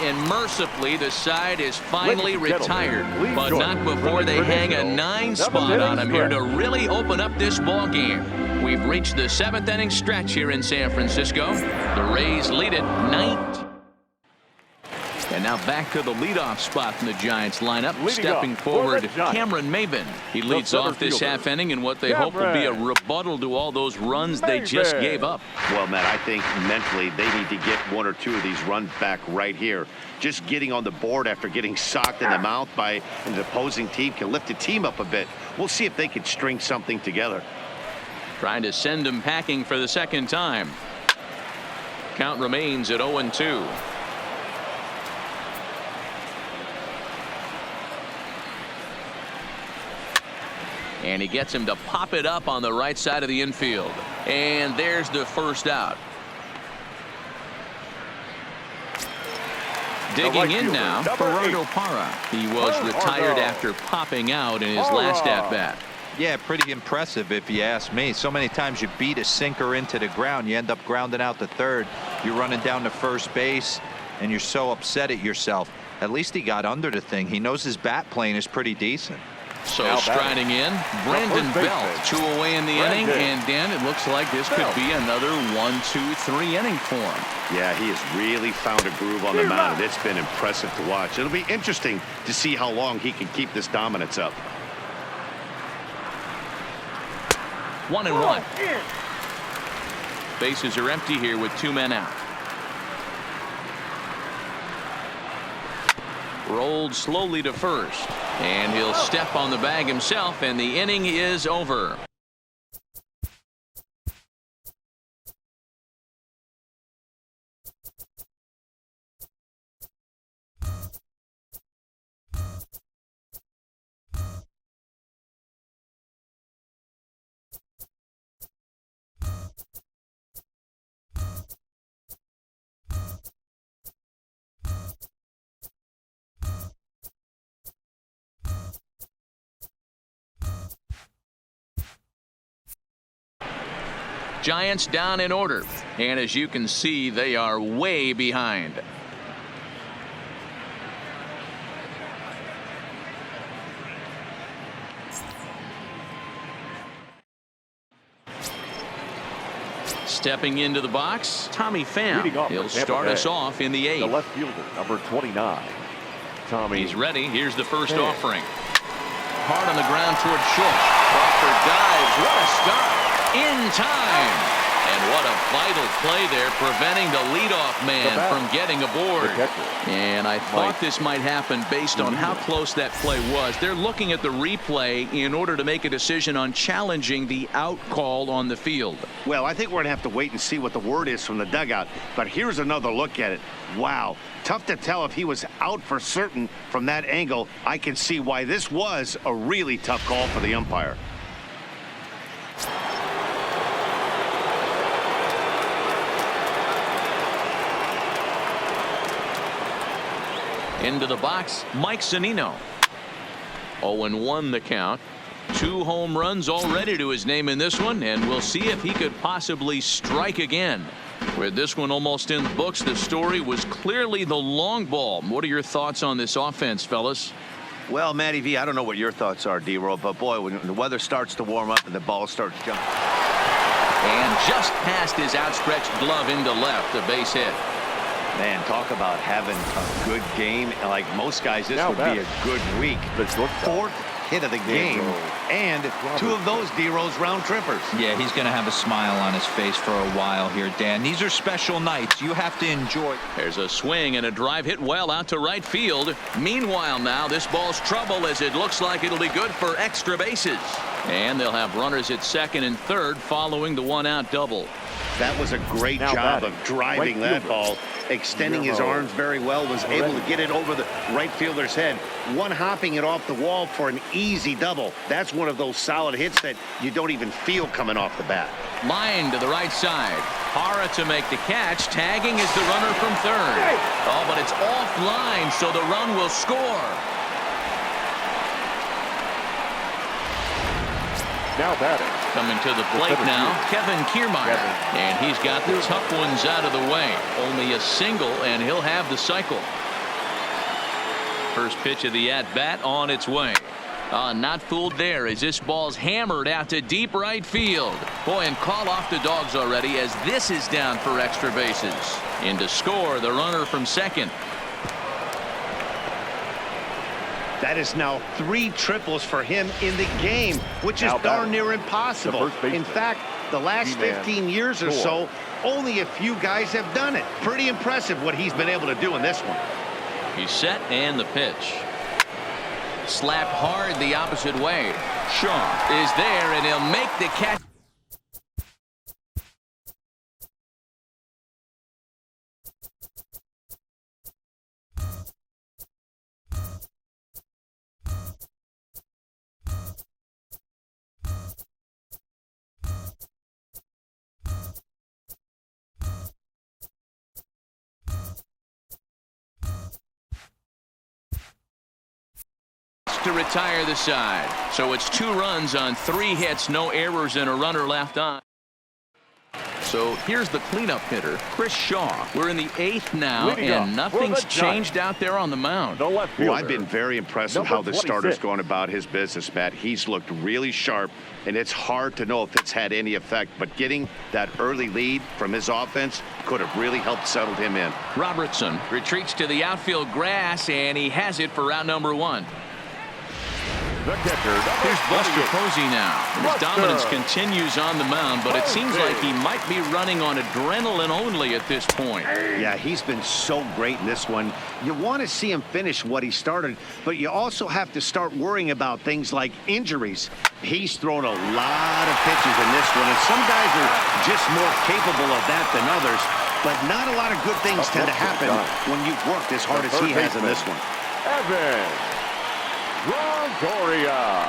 and mercifully the side is finally retired. But not before they hang a 9 spot on him here to really open up this ball game. We've reached the 7th inning stretch here in San Francisco. The Rays lead it 19. And now back to the leadoff spot in the Giants lineup. Stepping forward, Cameron Maven. He leads off this half inning in what they hope will be a rebuttal to all those runs they just gave up. Well, Matt, I think mentally they need to get 1 or 2 of these runs back right here. Just getting on the board after getting socked in the mouth by an opposing team can lift the team up a bit. We'll see if they can string something together. Trying to send him packing for the 2nd time. Count remains at 0-2. And he gets him to pop it up on the right side of the infield. And there's the first out. Digging in now, Gerardo Parra. He was retired after popping out in his last at-bat. Yeah, pretty impressive if you ask me. So many times you beat a sinker into the ground, you end up grounding out to third. You're running down to first base, and you're so upset at yourself. At least he got under the thing. He knows his bat plane is pretty decent. So striding in, Brandon Belt, 2 away in the inning, and Dan, it looks like this could be another 1-2-3 inning for him. Yeah, he has really found a groove on the mound. It's been impressive to watch. It'll be interesting to see how long he can keep this dominance up. 1-1. Bases are empty here with 2 men out. Rolled slowly to first, and he'll step on the bag himself, and the inning is over. Giants down in order, and as you can see, they are way behind. Stepping into the box, Tommy Pham. He'll start us off in the 8th. The left fielder, number 29. Tommy. He's ready. Here's the first offering. Hard on the ground toward short. Crawford dives. What a start. In time. And what a vital play there, preventing the leadoff man from getting aboard. And I thought this might happen based on how close that play was. They're looking at the replay in order to make a decision on challenging the out call on the field. Well, I think we're going to have to wait and see what the word is from the dugout. But here's another look at it. Wow. Tough to tell if he was out for certain from that angle. I can see why this was a really tough call for the umpire. Into the box, Mike Zunino. 0-1 the count. 2 home runs already to his name in this one, and we'll see if he could possibly strike again. With this one almost in the books, the story was clearly the long ball. What are your thoughts on this offense, fellas? Well, Matty V, I don't know what your thoughts are, D-Roll, but boy, when the weather starts to warm up and the ball starts jumping. And just past his outstretched glove into left, a base hit. Man, talk about having a good game. Like most guys, this would be a good week. The 4th hit of the game, and 2 of those D-Rose round trippers. Yeah, he's going to have a smile on his face for a while here, Dan. These are special nights. You have to enjoy. There's a swing and a drive hit well out to right field. Meanwhile, now this ball's trouble as it looks like it'll be good for extra bases. And they'll have runners at 2nd and 3rd following the 1-out double. That was a great job of driving that ball, extending his arms very well, was able to get it over the right fielder's head, one-hopping it off the wall for an easy double. That's one of those solid hits that you don't even feel coming off the bat. Line to the right side. Parra to make the catch. Tagging is the runner from 3rd. Oh, but it's offline, so the run will score. Now batting. Coming to the plate now, Kevin Kiermaier. And he's got the tough ones out of the way. Only a single, and he'll have the cycle. First pitch of the at-bat on its way. Not fooled there as this ball's hammered out to deep right field. Boy, and call off the dogs already as this is down for extra bases. In to score the runner from second. That is now 3 triples for him in the game, which is darn near impossible. In fact, the last 15 years or so, only a few guys have done it. Pretty impressive what he's been able to do in this one. He's set and the pitch. Slapped hard the opposite way. Shaw is there and he'll make the catch. To retire the side. So it's 2 runs on 3 hits, no errors, and a runner left on. So here's the cleanup hitter, Chris Shaw. We're in the 8th now, and nothing's changed out there on the mound. Well, I've been very impressed with how the starter's going about his business, Matt. He's looked really sharp, and it's hard to know if it's had any effect. But getting that early lead from his offense could have really helped settle him in. Robertson retreats to the outfield grass, and he has it for round number 1. The catcher, Here's Buster Posey now. His dominance continues on the mound, but it seems like he might be running on adrenaline only at this point. Yeah, he's been so great in this one. You want to see him finish what he started, but you also have to start worrying about things like injuries. He's thrown a lot of pitches in this one, and some guys are just more capable of that than others, but not a lot of good things tend to happen when you've worked as hard as he has in this one. Evan Longoria.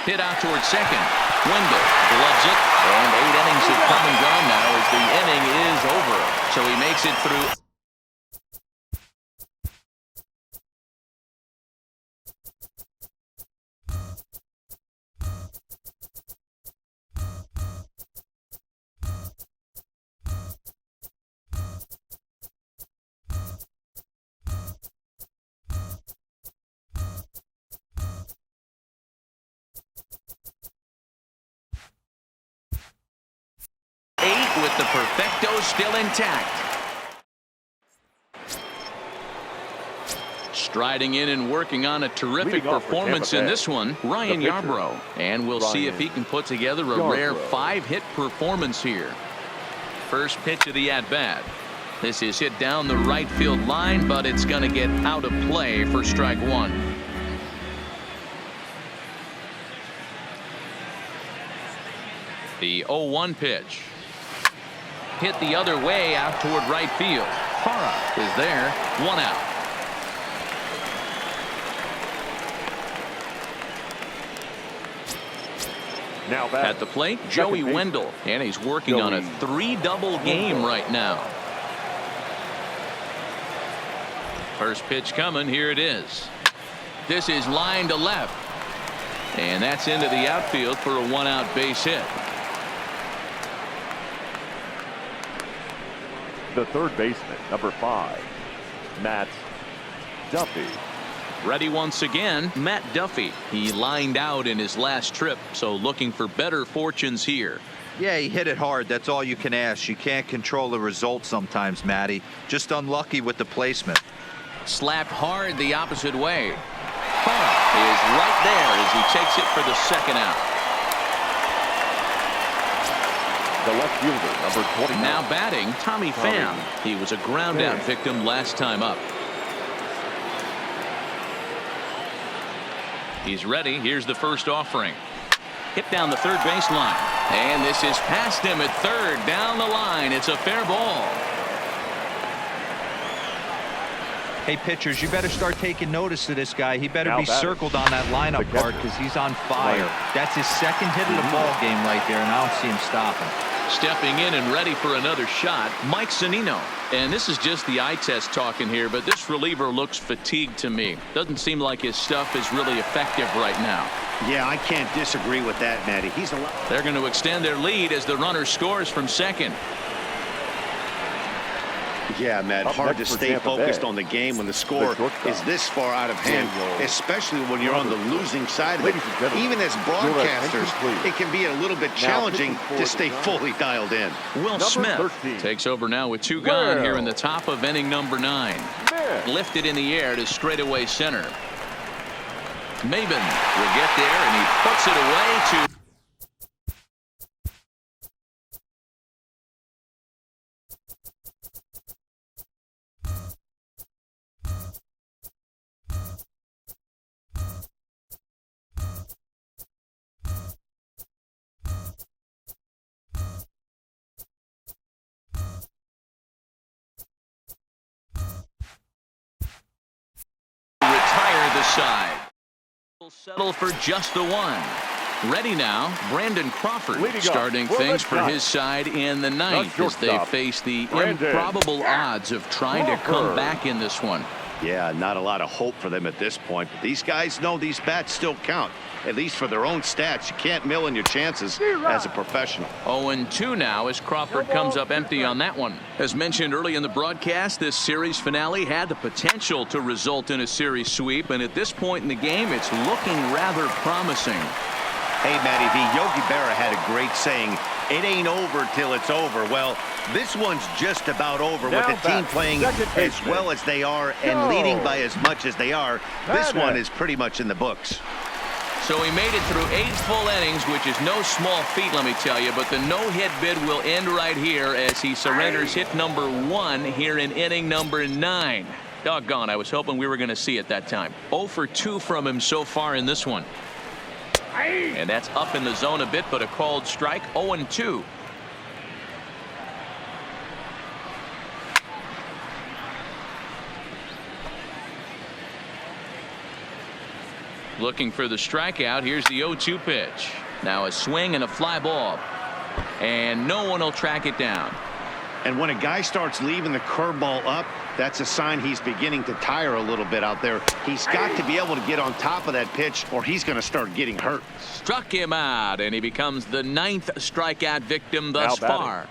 Hit out towards second. Wendell gloves it, and 8 innings have come and gone now as the inning is over. So he makes it through. With the perfecto still intact. Striding in and working on a terrific performance in this one, Ryan Yarbrough. And we'll see if he can put together a rare 5-hit performance here. First pitch of the at-bat. This is hit down the right field line, but it's going to get out of play for strike 1. The 0-1 pitch. Hit the other way out toward right field. Hara is there. 1 out. Now at the plate, Joey Wendell, and he's working on a 3-double game right now. First pitch coming. Here it is. This is line to left, and that's into the outfield for a 1-out base hit. The third baseman, number 5, Matt Duffy. Ready once again, Matt Duffy. He lined out in his last trip, so looking for better fortunes here. Yeah, he hit it hard. That's all you can ask. You can't control the result sometimes, Matty. Just unlucky with the placement. Slapped hard the opposite way. Is right there as he takes it for the 2nd out. The left fielder, number 29. Now batting, Tommy Pham. He was a ground-out victim last time up. He's ready. Here's the first offering. Hit down the third baseline. And this is past him at third. Down the line. It's a fair ball. Hey, pitchers, you better start taking notice of this guy. He better be circled on that lineup card because he's on fire. That's his 2nd hit of the ball game right there, and I don't see him stopping. Stepping in and ready for another shot, Mike Zunino. And this is just the eye test talking here, but this reliever looks fatigued to me. Doesn't seem like his stuff is really effective right now. Yeah, I can't disagree with that, Matty. They're going to extend their lead as the runner scores from second. Yeah, Matt, hard to stay focused on the game when the score is this far out of hand, especially when you're on the losing side of it. Even as broadcasters, it can be a little bit challenging to stay fully dialed in. Will Smith takes over now with 2 gone here in the top of inning number 9. Lifted in the air to straightaway center. Maben will get there, and he puts it away to retire the side. Will settle for just the 1. Ready now, Brandon Crawford starting things for his side in the 9th as they face the improbable odds of trying to come back in this one. Yeah, not a lot of hope for them at this point, but these guys know these bats still count, at least for their own stats. You can't mill in your chances as a professional. 0-2 now as Crawford comes up empty on that one. As mentioned early in the broadcast, this series finale had the potential to result in a series sweep, and at this point in the game, it's looking rather promising. Hey, Matty V, Yogi Berra had a great saying, "It ain't over till it's over." Well, this one's just about over with the team playing as well as they are and leading by as much as they are. This one is pretty much in the books. So he made it through 8 full innings, which is no small feat, let me tell you. But the no-hit bid will end right here as he surrenders hit number 1 here in inning number 9. Doggone, I was hoping we were going to see it that time. 0 for 2 from him so far in this one. And that's up in the zone a bit, but a called strike. 0-2. Looking for the strikeout. Here's the 0-2 pitch. Now a swing and a fly ball. And no one will track it down. And when a guy starts leaving the curveball up, that's a sign he's beginning to tire a little bit out there. He's got to be able to get on top of that pitch or he's going to start getting hurt. Struck him out, and he becomes the 9th strikeout victim thus far.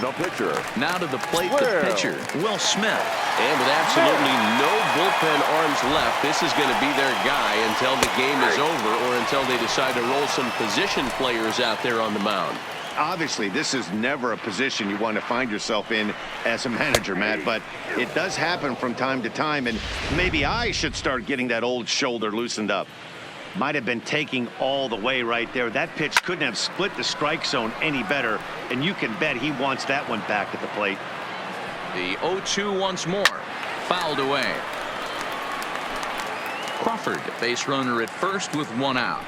The pitcher. Now to the plate, the pitcher, Will Smith. And with absolutely no bullpen arms left, this is going to be their guy until the game is over or until they decide to roll some position players out there on the mound. Obviously, this is never a position you want to find yourself in as a manager, Matt, but it does happen from time to time, and maybe I should start getting that old shoulder loosened up. Might have been taking all the way right there. That pitch couldn't have split the strike zone any better, and you can bet he wants that one back at the plate. The 0-2 once more. Fouled away. Crawford, base runner at first with 1 out.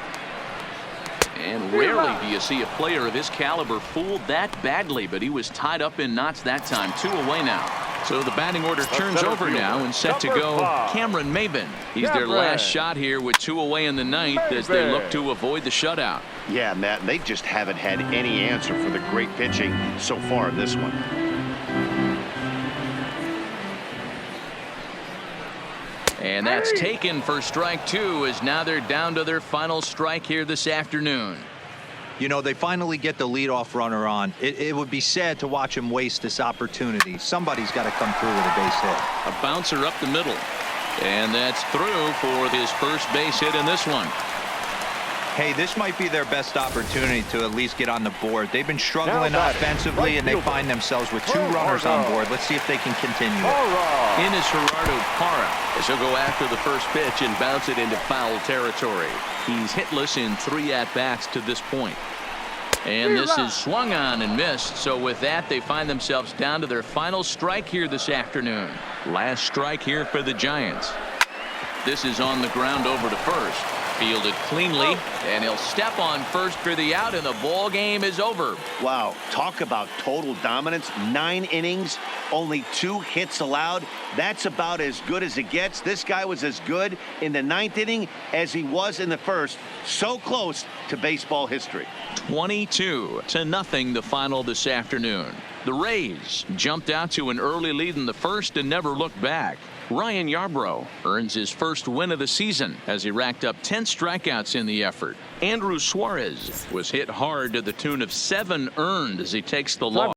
And rarely do you see a player of his caliber fooled that badly, but he was tied up in knots that time. 2 away now. So the batting order turns over now and set to go Cameron Maben. He's their last shot here with 2 away in the 9th as they look to avoid the shutout. Yeah, Matt, they just haven't had any answer for the great pitching so far in this one. And that's taken for strike 2 as now they're down to their final strike here this afternoon. You know, they finally get the leadoff runner on. It would be sad to watch him waste this opportunity. Somebody's got to come through with a base hit. A bouncer up the middle. And that's through for his first base hit in this one. Hey, this might be their best opportunity to at least get on the board. They've been struggling offensively, and they find themselves with 2 runners on board. Let's see if they can continue it. In is Gerardo Parra as he'll go after the first pitch and bounce it into foul territory. He's hitless in 3 at-bats to this point. And this is swung on and missed. So with that, they find themselves down to their final strike here this afternoon. Last strike here for the Giants. This is on the ground over to first. Fielded cleanly, and he'll step on first for the out, and the ball game is over. Wow, talk about total dominance. 9 innings, only 2 hits allowed. That's about as good as it gets. This guy was as good in the 9th inning as he was in the first. So close to baseball history. 22-0 the final this afternoon. The Rays jumped out to an early lead in the first and never looked back. Ryan Yarbrough earns his first win of the season as he racked up 10 strikeouts in the effort. Andrew Suarez was hit hard to the tune of 7 earned as he takes the loss.